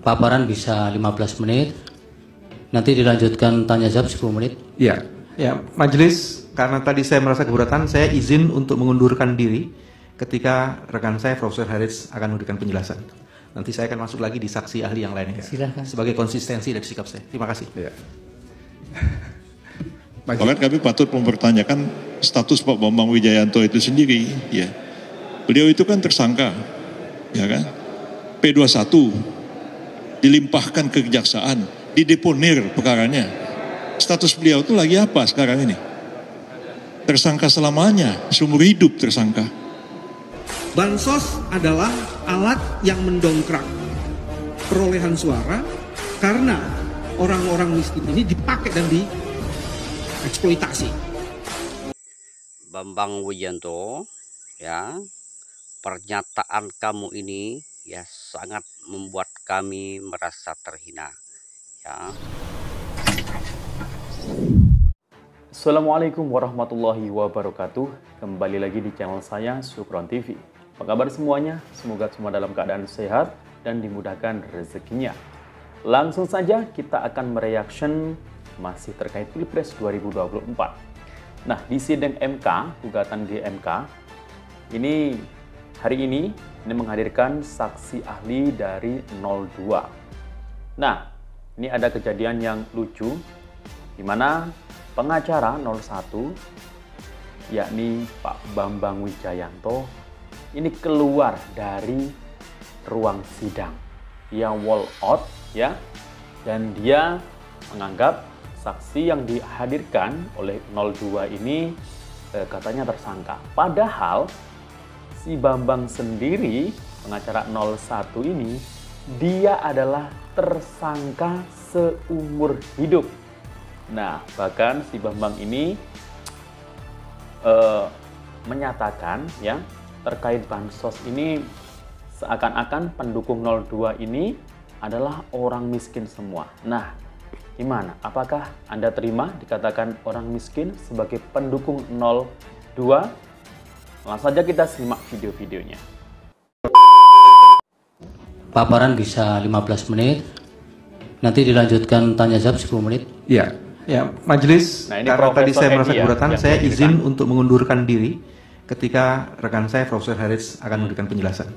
paparan bisa 15 menit, nanti dilanjutkan tanya jawab 10 menit. Ya, majelis, karena tadi saya merasa keberatan, saya izin untuk mengundurkan diri ketika rekan saya Profesor Haritz akan memberikan penjelasan. Nanti saya akan masuk lagi di saksi ahli yang lainnya. Silahkan. Sebagai konsistensi dari sikap saya. Terima kasih. Ya. Bahkan kami patut mempertanyakan status Pak Bambang Wijayanto itu sendiri. Ya, beliau itu kan tersangka, ya kan? P21 dilimpahkan ke kejaksaan, dideponir perkaranya. Status beliau itu lagi apa sekarang ini? Tersangka selamanya, seumur hidup tersangka. Bansos adalah alat yang mendongkrak perolehan suara karena orang-orang miskin ini dipakai dan dieksploitasi. Bambang Wijayanto, ya, pernyataan kamu ini ya sangat membuat kami merasa terhina. Ya. Assalamualaikum warahmatullahi wabarakatuh. Kembali lagi di channel saya Sukron TV. Apa kabar semuanya? Semoga semua dalam keadaan sehat dan dimudahkan rezekinya. Langsung saja kita akan mereaction masih terkait Pilpres 2024. Nah, di sidang MK, gugatan di MK, ini hari ini menghadirkan saksi ahli dari 02. Nah, ini ada kejadian yang lucu di mana pengacara 01 yakni Pak Bambang Wijayanto ini keluar dari ruang sidang. Dia wall out ya, dan dia menganggap saksi yang dihadirkan oleh 02 ini katanya tersangka. Padahal si Bambang sendiri, pengacara 01 ini, dia adalah tersangka seumur hidup. Nah, bahkan si Bambang ini menyatakan ya terkait bansos ini seakan-akan pendukung 02 ini adalah orang miskin semua. Nah, gimana? Apakah Anda terima dikatakan orang miskin sebagai pendukung 02? Langsung saja kita simak video-videonya. Paparan bisa 15 menit, nanti dilanjutkan tanya jawab 10 menit. Ya, majelis, Nah, ini karena tadi Profesor saya merasa Edi ya, keberatan, yang saya memberikan. izin untuk mengundurkan diri ketika rekan saya Profesor Haritz akan memberikan penjelasan.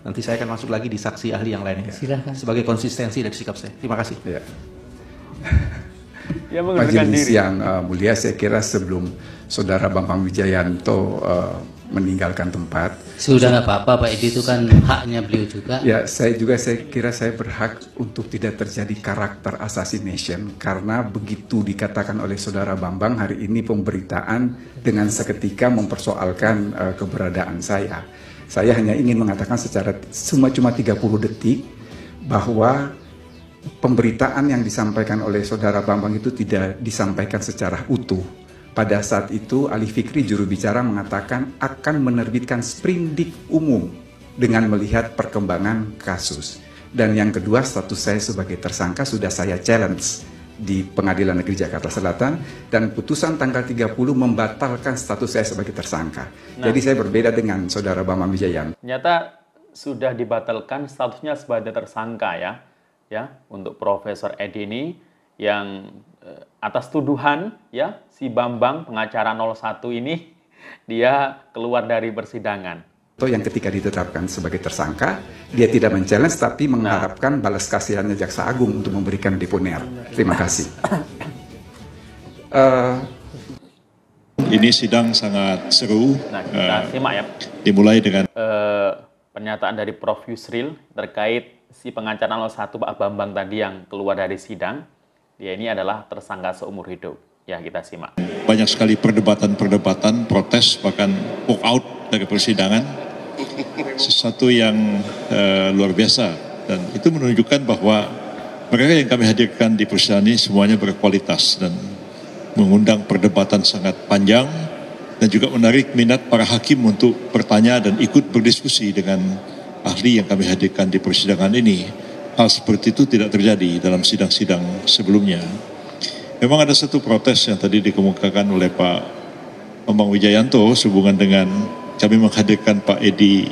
Nanti saya akan masuk lagi di saksi ahli yang lainnya. Silahkan. Sebagai konsistensi dari sikap saya. Terima kasih. Ya. Dia mengundurkan Majelis diri. yang mulia, saya kira sebelum Saudara Bambang Wijayanto meninggalkan tempat, Sudah nggak apa-apa, Pak Edi, itu kan haknya beliau juga. ya saya kira saya berhak untuk tidak terjadi karakter assassination, karena begitu dikatakan oleh Saudara Bambang hari ini pemberitaan dengan seketika mempersoalkan keberadaan saya. Saya hanya ingin mengatakan secara cuma 30 detik bahwa pemberitaan yang disampaikan oleh Saudara Bambang itu tidak disampaikan secara utuh. Pada saat itu Ali Fikri juru bicara mengatakan akan menerbitkan sprindik umum dengan melihat perkembangan kasus. Dan yang kedua, status saya sebagai tersangka sudah saya challenge di Pengadilan Negeri Jakarta Selatan, dan putusan tanggal 30 membatalkan status saya sebagai tersangka. Jadi saya berbeda dengan Saudara Bambang Wijayanto. Ternyata sudah dibatalkan statusnya sebagai tersangka ya untuk Profesor Edi ini yang atas tuduhan ya si Bambang pengacara 01 ini dia keluar dari persidangan. Yang ketika ditetapkan sebagai tersangka, dia tidak men-challenge tapi mengharapkan balas kasihannya Jaksa Agung untuk memberikan deponer. Terima kasih. Ini sidang sangat seru. Nah, kita simak ya. Dimulai dengan Pernyataan dari Prof. Yusril terkait si pengacara 01 Pak Bambang tadi yang keluar dari sidang. Dia ini adalah tersangka seumur hidup. Ya, kita simak. banyak sekali perdebatan, protes, bahkan walk out dari persidangan. Sesuatu yang luar biasa. Dan itu menunjukkan bahwa mereka yang kami hadirkan di persidangan ini semuanya berkualitas dan mengundang perdebatan sangat panjang dan juga menarik minat para hakim untuk bertanya dan ikut berdiskusi dengan ahli yang kami hadirkan di persidangan ini. Hal seperti itu tidak terjadi dalam sidang-sidang sebelumnya. Memang ada satu protes yang tadi dikemukakan oleh Pak Bambang Wijayanto sehubungan dengan kami menghadirkan Pak Edi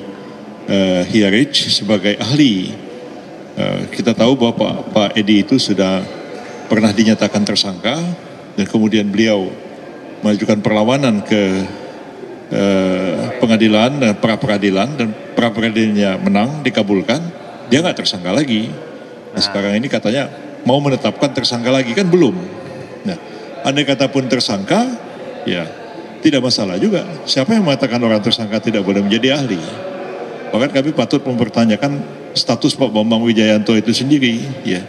Hiarij sebagai ahli Kita tahu bahwa Pak Edi itu sudah pernah dinyatakan tersangka dan kemudian beliau mengajukan perlawanan ke pengadilan dan pra-peradilan, dan pra-peradilannya menang, dikabulkan, dia nggak tersangka lagi. Nah, sekarang ini katanya mau menetapkan tersangka lagi, kan belum. Nah, andai kata pun tersangka, ya tidak masalah juga. Siapa yang mengatakan orang tersangka tidak boleh menjadi ahli? Bahkan kami patut mempertanyakan status Pak Bambang Wijayanto itu sendiri. Ya,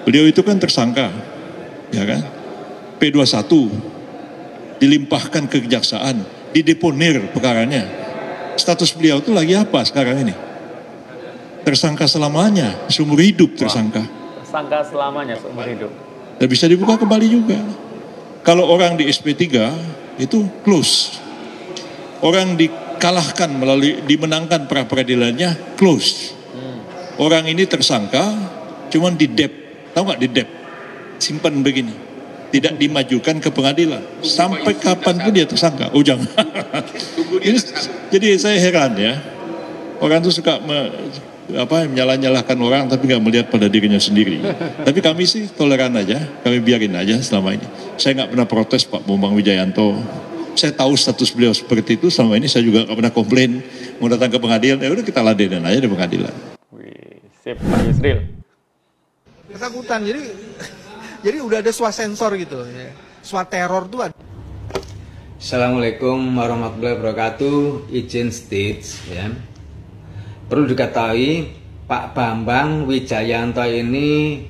beliau itu kan tersangka, ya kan? P21 dilimpahkan ke kejaksaan, dideponir perkaranya. Status beliau itu lagi apa sekarang ini? Tersangka selamanya, seumur hidup tersangka. Tersangka selamanya seumur hidup. Dan bisa dibuka kembali juga. Kalau orang di SP3 itu close. Orang dikalahkan dimenangkan pra-peradilannya close. Orang ini tersangka, cuman di dep, tahu nggak di dep, simpan begini, tidak dimajukan ke pengadilan. Sampai kapan pun dia tersangka? Oh jangan. Jadi saya heran ya, orang tuh suka menyalah-nyalahkan orang tapi nggak melihat pada dirinya sendiri. Tapi kami sih toleran aja, kami biarin aja selama ini. Saya nggak pernah protes Pak Bambang Wijayanto. Saya tahu status beliau seperti itu, selama ini saya juga nggak pernah komplain mau datang ke pengadilan. Ya udah kita ladenin aja di pengadilan. Sip, Pak Yusril. Ketakutan, jadi udah ada swasensor gitu, ya. Swateror tuh ada. Assalamualaikum warahmatullahi wabarakatuh. Izin stage ya. Perlu diketahui Pak Bambang Wijayanto ini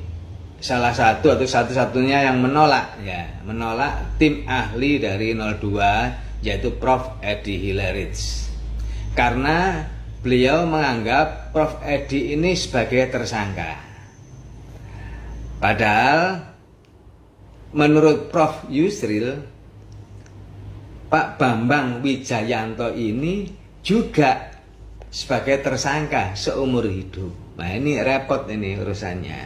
salah satu atau satu-satunya yang menolak tim ahli dari 02, yaitu Prof. Edi Hilaridge. Karena beliau menganggap Prof. Edi ini sebagai tersangka. Padahal menurut Prof. Yusril, Pak Bambang Wijayanto ini juga sebagai tersangka seumur hidup. Nah ini repot ini urusannya.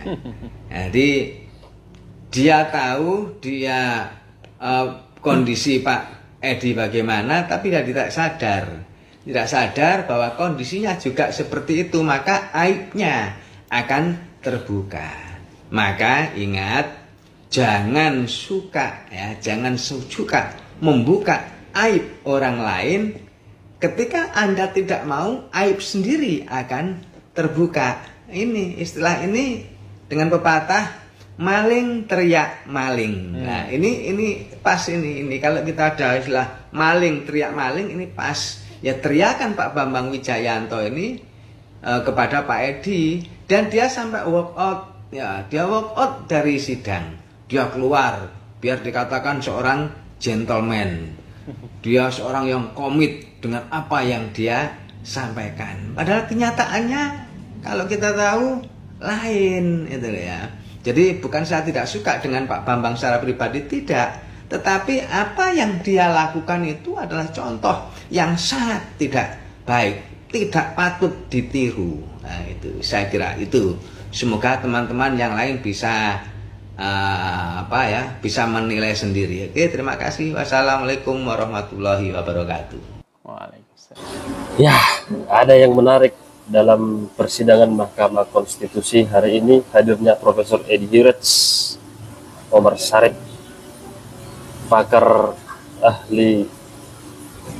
Jadi dia tahu kondisi Pak Edi bagaimana, tapi dia tidak sadar bahwa kondisinya juga seperti itu, maka aibnya akan terbuka. Maka ingat, jangan suka membuka aib orang lain. Ketika Anda tidak mau, aib sendiri akan terbuka. Ini istilah ini dengan pepatah maling teriak maling. Nah, ini pas ini kalau kita ada istilah maling teriak maling, ini pas. Ya teriakan Pak Bambang Wijayanto ini kepada Pak Edi, dan dia sampai walk out. Ya, dia walk out dari sidang. Dia keluar biar dikatakan seorang gentleman. Dia seorang yang komit dengan apa yang dia sampaikan. Padahal kenyataannya kalau kita tahu lain itu ya. Jadi bukan saya tidak suka dengan Pak Bambang secara pribadi, tidak. Tetapi apa yang dia lakukan itu adalah contoh yang sangat tidak baik, tidak patut ditiru. Nah, itu saya kira itu. Semoga teman-teman yang lain bisa bisa menilai sendiri. Oke, terima kasih. Wassalamualaikum warahmatullahi wabarakatuh. Waalaikumsalam. Ya, ada yang menarik dalam persidangan Mahkamah Konstitusi hari ini, hadirnya Profesor Edi Hilaridge, Omar Syarif, pakar ahli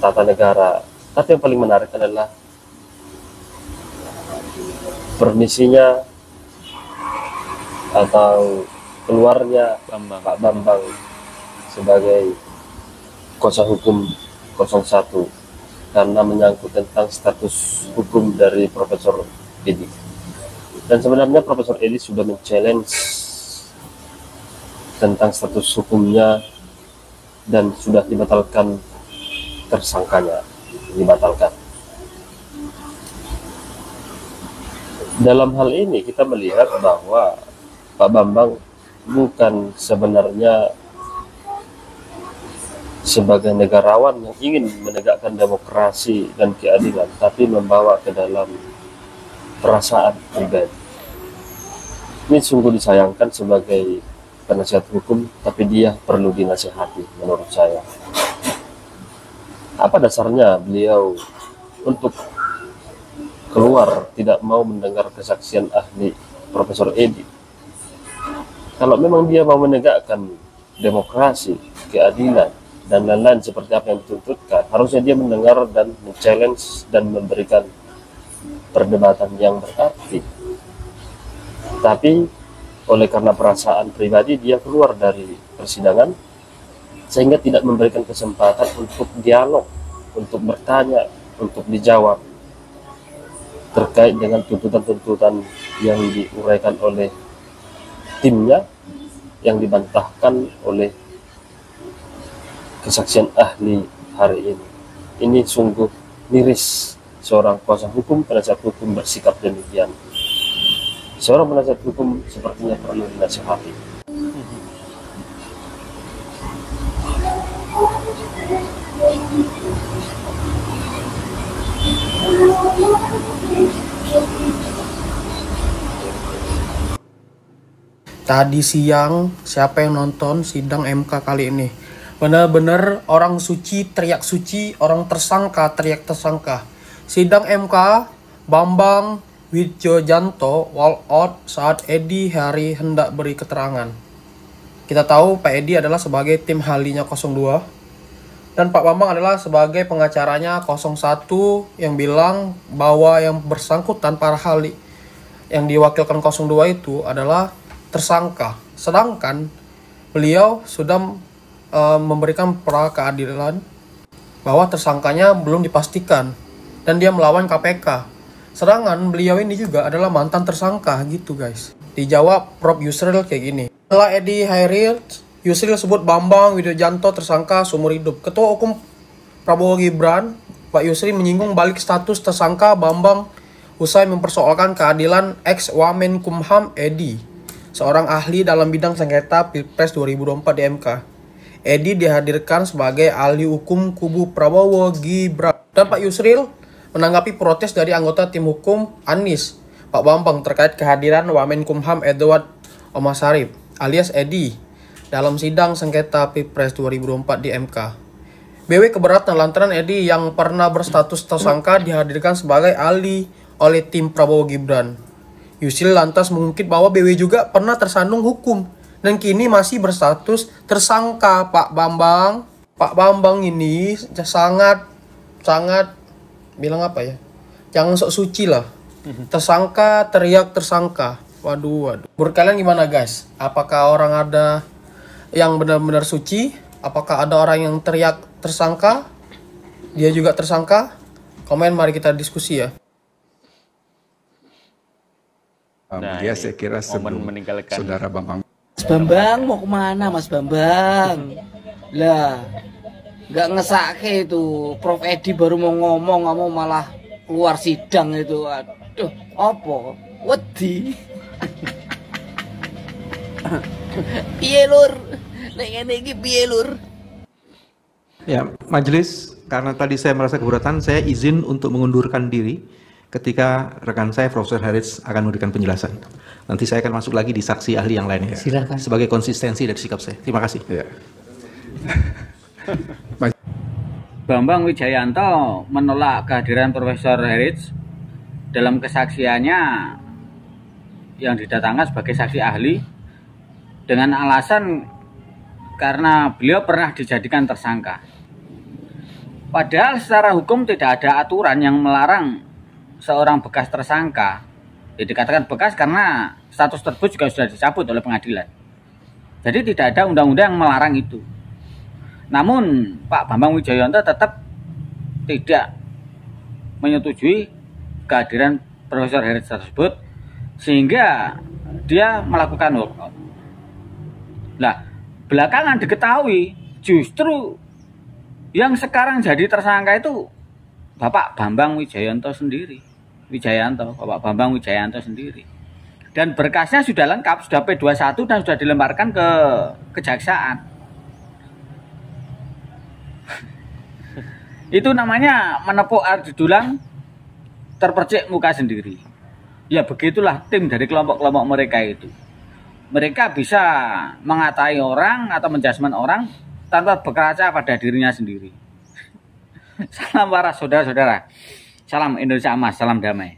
tata negara. Tapi yang paling menarik adalah permisinya atau keluarnya Pak Bambang sebagai kuasa hukum 01 karena menyangkut tentang status hukum dari Profesor Edi. Dan sebenarnya Profesor Edi sudah men-challenge tentang status hukumnya dan sudah dibatalkan tersangkanya, dibatalkan. Dalam hal ini kita melihat bahwa Pak Bambang bukan sebenarnya sebagai negarawan yang ingin menegakkan demokrasi dan keadilan, tapi membawa ke dalam perasaan pribadi. Ini sungguh disayangkan sebagai penasihat hukum, tapi dia perlu dinasihati menurut saya. Apa dasarnya beliau untuk keluar tidak mau mendengar kesaksian ahli Profesor Edi. Kalau memang dia mau menegakkan demokrasi, keadilan, dan lain-lain seperti apa yang dituntutkan, harusnya dia mendengar dan men-challenge dan memberikan perdebatan yang berarti. Tapi oleh karena perasaan pribadi dia keluar dari persidangan sehingga tidak memberikan kesempatan untuk dialog, untuk bertanya, untuk dijawab terkait dengan tuntutan-tuntutan yang diuraikan oleh timnya, yang dibantahkan oleh kesaksian ahli hari ini. Ini sungguh miris seorang kuasa hukum, penasihat hukum bersikap demikian. Seorang penasihat hukum sepertinya perlu dinasihati. Tadi siang, siapa yang nonton sidang MK kali ini? Benar-benar orang suci teriak suci, orang tersangka teriak tersangka. Sidang MK, Bambang Widjojanto walk out saat Edi Hari hendak beri keterangan. Kita tahu Pak Edi adalah sebagai tim ahlinya 02 dan Pak Bambang adalah sebagai pengacaranya 01 yang bilang bahwa yang bersangkutan para ahli yang diwakilkan 02 itu adalah tersangka. Sedangkan beliau sudah memberikan pra keadilan bahwa tersangkanya belum dipastikan dan dia melawan KPK. Sedangkan beliau ini juga adalah mantan tersangka gitu guys. Dijawab Prof Yusril kayak gini. Setelah Edi Hairi, Yusril sebut Bambang Widjojanto tersangka seumur hidup. Ketua Hukum Prabowo Gibran, Pak Yusril menyinggung balik status tersangka Bambang usai mempersoalkan keadilan ex-Wamenkumham Edi, seorang ahli dalam bidang sengketa Pilpres 2024 di MK. Edi dihadirkan sebagai ahli hukum kubu Prabowo Gibran. Dan Pak Yusril menanggapi protes dari anggota tim hukum Anies, Pak Bambang terkait kehadiran Wamenkumham Edward Omar Sharif alias Edi dalam sidang sengketa Pilpres 2024 di MK. BW keberatan lantaran Edi yang pernah berstatus tersangka dihadirkan sebagai ahli oleh tim Prabowo Gibran. Yusril lantas mengungkit bahwa BW juga pernah tersandung hukum dan kini masih berstatus tersangka. Pak Bambang ini sangat bilang apa ya? Jangan sok suci lah. Tersangka teriak tersangka. Waduh. Menurut kalian gimana guys? Apakah orang ada yang benar-benar suci? Apakah ada orang yang teriak tersangka? Dia juga tersangka? Komen, mari kita diskusi ya. Nah, ya saya kira sebelum Saudara Bambang. Mas Bambang mau kemana Mas Bambang? Lah, nggak ngesake itu. Prof Edi baru mau ngomong, kamu malah keluar sidang itu. Aduh, apa? Wedi. Piye lur? Nek ngene iki piye lur? Ya, majelis, karena tadi saya merasa keberatan, saya izin untuk mengundurkan diri ketika rekan saya Profesor Haritz akan memberikan penjelasan. Nanti saya akan masuk lagi di saksi ahli yang lainnya. Silakan. Sebagai konsistensi dari sikap saya. Terima kasih. Ya. Bambang Widjojanto menolak kehadiran Profesor Haritz dalam kesaksiannya yang didatangkan sebagai saksi ahli dengan alasan karena beliau pernah dijadikan tersangka. Padahal secara hukum tidak ada aturan yang melarang seorang bekas tersangka. Ya, dikatakan bekas karena status tersebut juga sudah dicabut oleh pengadilan. Jadi tidak ada undang-undang yang melarang itu. Namun Pak Bambang Widjojanto tetap tidak menyetujui kehadiran Profesor Haritz tersebut sehingga dia melakukan walkout. Nah, belakangan diketahui justru yang sekarang jadi tersangka itu Bapak Bambang Widjojanto sendiri. Bapak Bambang Widjojanto sendiri. Dan berkasnya sudah lengkap, sudah P21 dan sudah dilemparkan ke kejaksaan. Itu namanya menepuk air di dulang, terpercik muka sendiri. Ya begitulah tim dari kelompok-kelompok mereka itu. Mereka bisa mengatai orang atau menjudgement orang tanpa berkaca pada dirinya sendiri. Salam para saudara-saudara. Salam Indonesia Emas, salam damai.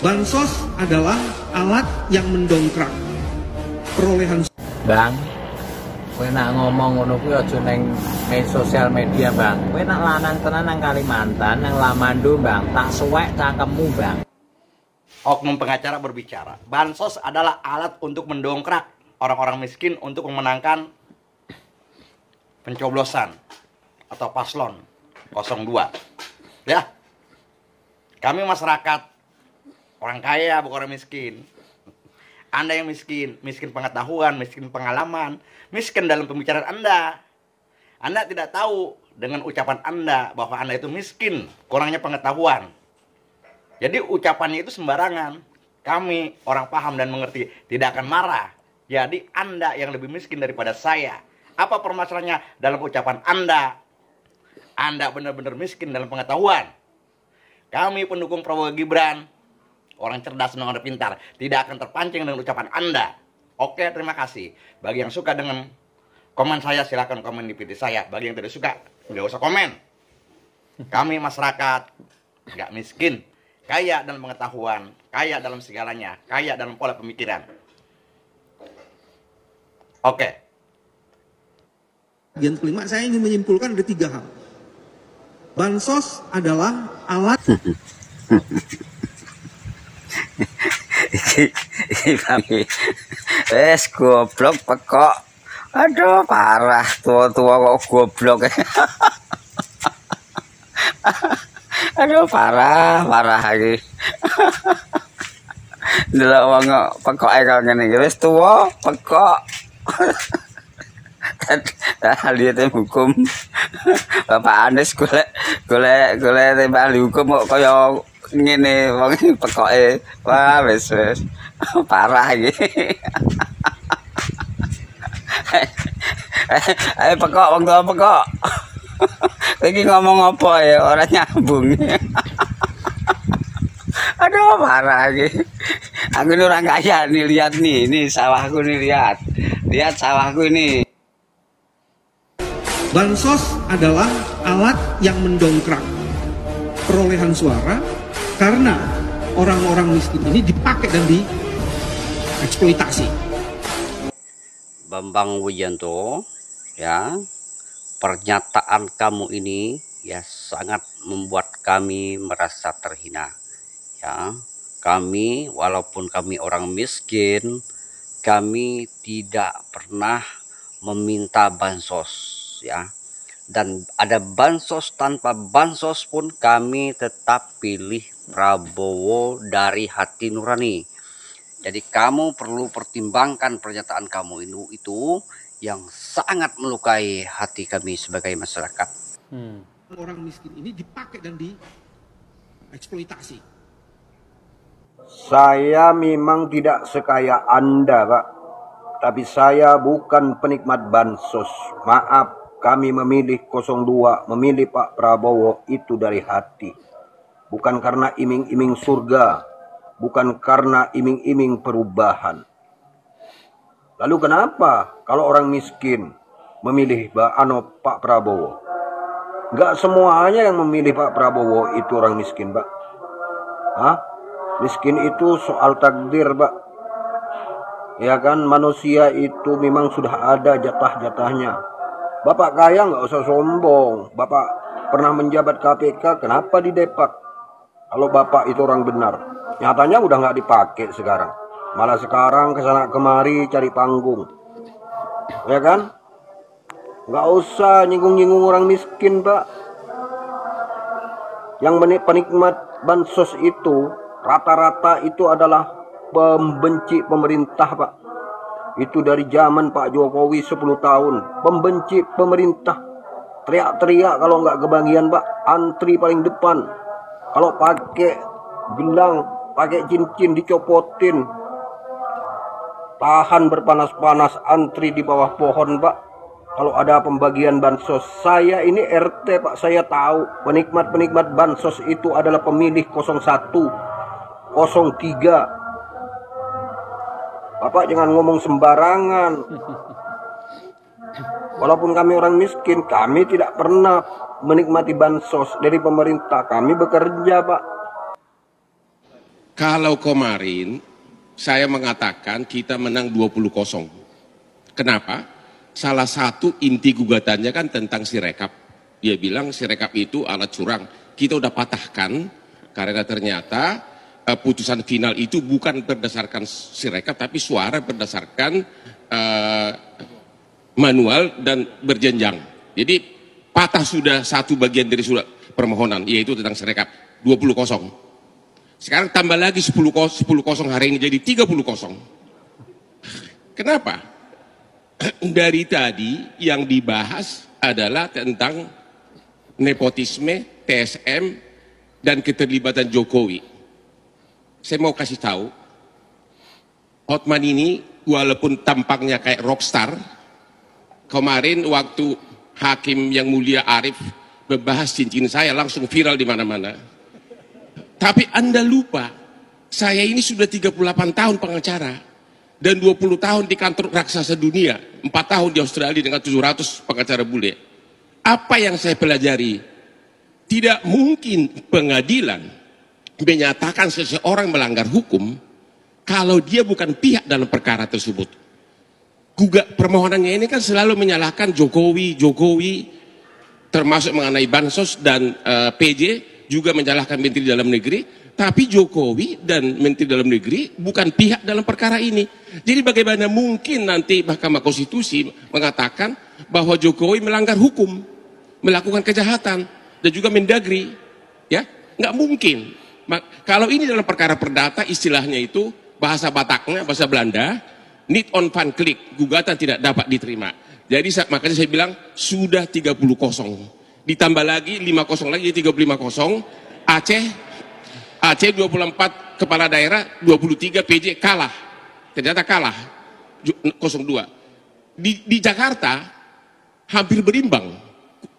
Bansos adalah alat yang mendongkrak perolehan. Bang, kowe nak ngomong ngono kuwi aja ning sosial media, Bang. Kowe nak lanang tenan nang Kalimantan, nang Lamando, Bang, tak suwek cangkemmu, Bang. Oknum pengacara berbicara, bansos adalah alat untuk mendongkrak orang-orang miskin untuk memenangkan pencoblosan atau paslon 02. Ya, kami masyarakat orang kaya, bukan orang miskin. Anda yang miskin, miskin pengetahuan, miskin pengalaman, miskin dalam pembicaraan Anda. Anda tidak tahu dengan ucapan Anda bahwa Anda itu miskin, kurangnya pengetahuan. Jadi ucapannya itu sembarangan. Kami orang paham dan mengerti tidak akan marah. Jadi Anda yang lebih miskin daripada saya. Apa permasalahannya dalam ucapan Anda? Anda benar-benar miskin dalam pengetahuan. Kami pendukung Prabowo Gibran, orang cerdas dan orang pintar, tidak akan terpancing dengan ucapan Anda. Oke, terima kasih. Bagi yang suka dengan komen saya, silakan komen di video saya. Bagi yang tidak suka, nggak usah komen. Kami masyarakat nggak miskin, kaya dalam pengetahuan, kaya dalam segalanya, kaya dalam pola pemikiran. Oke. Bagian kelima, saya ingin menyimpulkan ada 3 hal. Bansos adalah alat. Ini wes goblok pekok. Aduh parah, tua-tua kok goblok. Aduh parah lagi. Delok wong pekoke kok ngene iki wis tuwa pekok. Ahli hukum Bapak Anies golek tembak ahli hukum kok kaya ngene wong pekoke. Wah wis parah iki. Ayo pekok wong tua pekok. Iki ngomong apa ya ora nyambung. Aduh parah iki. Aku ini orang kaya nih, lihat nih, ini sawahku nih, lihat sawahku ini. Bansos adalah alat yang mendongkrak perolehan suara karena orang-orang miskin ini dipakai dan dieksploitasi. Bambang Wijanto, ya, pernyataan kamu ini ya sangat membuat kami merasa terhina. Ya, kami walaupun kami orang miskin, kami tidak pernah meminta bansos. Ya, dan ada bansos tanpa bansos pun kami tetap pilih Prabowo dari hati nurani. Jadi kamu perlu pertimbangkan pernyataan kamu itu yang sangat melukai hati kami sebagai masyarakat. Orang miskin ini dipakai dan dieksploitasi. Saya memang tidak sekaya Anda, Pak. Tapi saya bukan penikmat bansos. Maaf. Kami memilih 02, memilih Pak Prabowo itu dari hati. Bukan karena iming-iming surga, bukan karena iming-iming perubahan. Lalu kenapa kalau orang miskin memilih Pak Prabowo? Enggak semuanya yang memilih Pak Prabowo itu orang miskin, Pak. Hah? Miskin itu soal takdir, Pak. Ya kan, manusia itu memang sudah ada jatah-jatahnya. Bapak kaya nggak usah sombong. Bapak pernah menjabat KPK, kenapa didepak? Kalau Bapak itu orang benar. Nyatanya udah nggak dipakai sekarang. Malah sekarang kesana kemari cari panggung. Ya kan? Nggak usah nyinggung-nyinggung orang miskin, Pak. Yang penikmat bansos itu, rata-rata itu adalah pembenci pemerintah, Pak. Itu dari zaman Pak Jokowi 10 tahun. Pembenci pemerintah. Teriak-teriak kalau nggak kebagian, Pak. Antri paling depan. Kalau pakai gelang, pakai cincin dicopotin. Tahan berpanas-panas antri di bawah pohon, Pak. Kalau ada pembagian bansos. Saya ini RT, Pak. Saya tahu. Penikmat-penikmat bansos itu adalah pemilih 01, 03. Bapak jangan ngomong sembarangan. Walaupun kami orang miskin, kami tidak pernah menikmati bansos dari pemerintah. Kami bekerja, Pak. Kalau kemarin saya mengatakan kita menang 20-0. Kenapa? Salah satu inti gugatannya kan tentang Sirekap. Dia bilang Sirekap itu alat curang. Kita udah patahkan karena ternyata putusan final itu bukan berdasarkan Sirekap tapi suara berdasarkan manual dan berjenjang. Jadi patah sudah satu bagian dari surat permohonan, yaitu tentang Sirekap 20-0. Sekarang tambah lagi 10-0 hari ini jadi 30-0. Kenapa? Dari tadi yang dibahas adalah tentang nepotisme, TSM, dan keterlibatan Jokowi. Saya mau kasih tahu, Hotman ini walaupun tampaknya kayak rockstar, kemarin waktu Hakim yang mulia Arief membahas cincin saya langsung viral di mana-mana. Tapi Anda lupa, saya ini sudah 38 tahun pengacara. Dan 20 tahun di kantor raksasa dunia, 4 tahun di Australia dengan 700 pengacara bule. Apa yang saya pelajari? Tidak mungkin pengadilan menyatakan seseorang melanggar hukum kalau dia bukan pihak dalam perkara tersebut. Permohonannya ini kan selalu menyalahkan Jokowi, termasuk mengenai Bansos dan PJ, juga menyalahkan Menteri Dalam Negeri. Tapi Jokowi dan Menteri Dalam Negeri bukan pihak dalam perkara ini. Jadi bagaimana mungkin nanti Mahkamah Konstitusi mengatakan bahwa Jokowi melanggar hukum, melakukan kejahatan, dan juga Mendagri, ya nggak mungkin. Kalau ini dalam perkara perdata, istilahnya itu bahasa Bataknya, bahasa Belanda, niet on van klik, gugatan tidak dapat diterima. Jadi makanya saya bilang sudah 30-0, ditambah lagi 5-0 lagi jadi 35-0. Aceh 24 kepala daerah, 23 PJ kalah. Ternyata kalah 02. Di Jakarta hampir berimbang.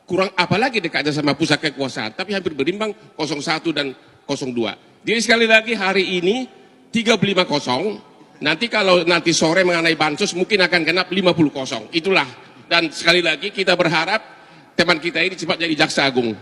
Kurang apalagi dekatnya sama pusat kekuasaan, tapi hampir berimbang 01 dan 02. Jadi sekali lagi hari ini 35-0. Nanti kalau nanti sore mengenai Bansos mungkin akan genap 50-0. Itulah. Dan sekali lagi kita berharap teman kita ini cepat jadi jaksa agung.